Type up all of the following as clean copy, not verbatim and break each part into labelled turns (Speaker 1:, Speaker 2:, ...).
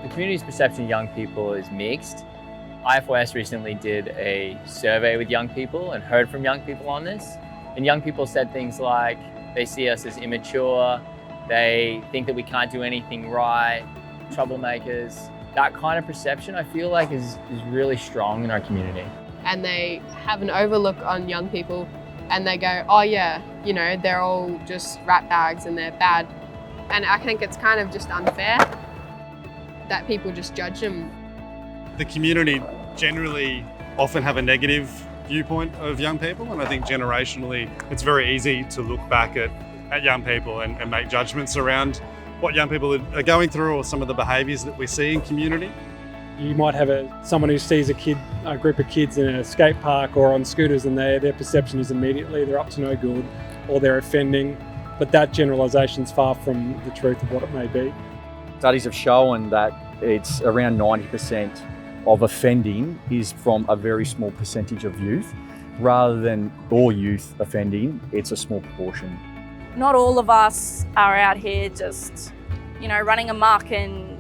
Speaker 1: The community's perception of young people is mixed. IFOS recently did a survey with young people and heard from young people on this. And young people said things like they see us as immature, they think that we can't do anything right, troublemakers. That kind of perception I feel like is really strong in our community.
Speaker 2: And they have an overlook on young people and they go, oh yeah, you know, they're all just rat bags and they're bad. And I think it's kind of just unfair that people just judge them.
Speaker 3: The community generally often have a negative viewpoint of young people, and I think generationally it's very easy to look back at young people and make judgments around what young people are going through or some of the behaviours that we see in community.
Speaker 4: You might have someone who sees a group of kids in a skate park or on scooters, and their perception is immediately they're up to no good or they're offending, but that generalisation is far from the truth of what it may be.
Speaker 5: Studies have shown that it's around 90% of offending is from a very small percentage of youth. Rather than all youth offending, it's a small proportion.
Speaker 6: Not all of us are out here just, running amok and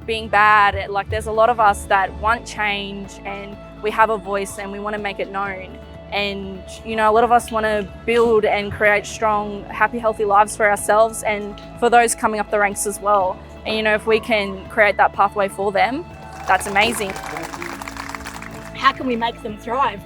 Speaker 6: being bad. Like, there's a lot of us that want change and we have a voice and we want to make it known. And, a lot of us want to build and create strong, happy, healthy lives for ourselves and for those coming up the ranks as well. And, if we can create that pathway for them, that's amazing.
Speaker 7: How can we make them thrive?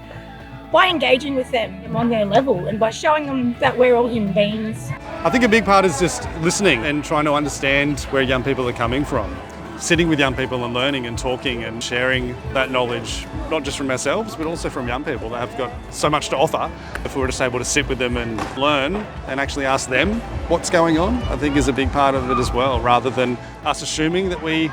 Speaker 7: By engaging with them on their level and by showing them that we're all human beings.
Speaker 3: I think a big part is just listening and trying to understand where young people are coming from. Sitting with young people and learning and talking and sharing that knowledge, not just from ourselves, but also from young people that have got so much to offer. If we were just able to sit with them and learn and actually ask them what's going on, I think is a big part of it as well, rather than us assuming that we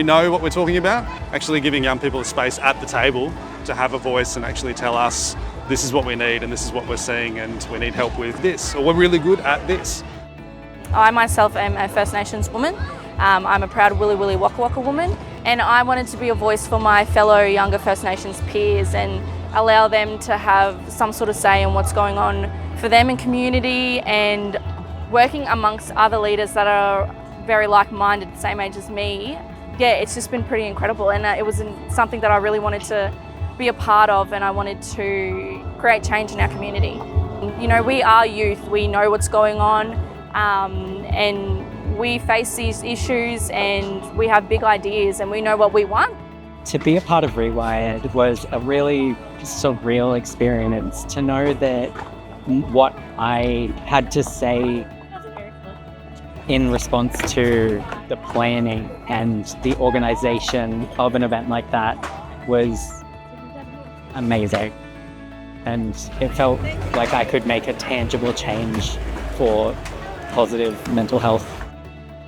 Speaker 3: know what we're talking about. Actually giving young people a space at the table to have a voice and actually tell us this is what we need and this is what we're seeing and we need help with this, or we're really good at this.
Speaker 6: I myself am a First Nations woman. I'm a proud Wili Wili Waka Waka woman, and I wanted to be a voice for my fellow younger First Nations peers and allow them to have some sort of say in what's going on for them in community, and working amongst other leaders that are very like-minded, same age as me. Yeah, it's just been pretty incredible, and it was something that I really wanted to be a part of, and I wanted to create change in our community. We are youth, we know what's going on, and we face these issues and we have big ideas and we know what we want.
Speaker 8: To be a part of Rewired was a really surreal experience, to know that what I had to say in response to the planning and the organisation of an event like that was amazing. And it felt like I could make a tangible change for positive mental health.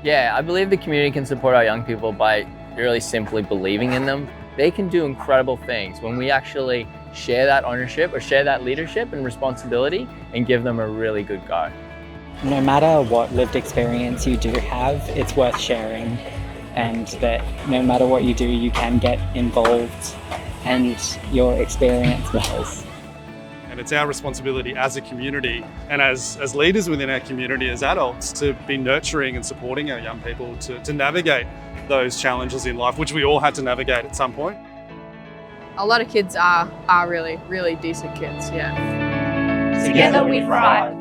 Speaker 1: Yeah, I believe the community can support our young people by really simply believing in them. They can do incredible things when we actually share that ownership or share that leadership and responsibility and give them a really good go.
Speaker 8: No matter what lived experience you do have, it's worth sharing, and that no matter what you do, you can get involved and your experience matters.
Speaker 3: And it's our responsibility as a community and as leaders within our community, as adults, to be nurturing and supporting our young people to navigate those challenges in life, which we all had to navigate at some point.
Speaker 2: A lot of kids are really, really decent kids, yeah.
Speaker 7: Together we thrive.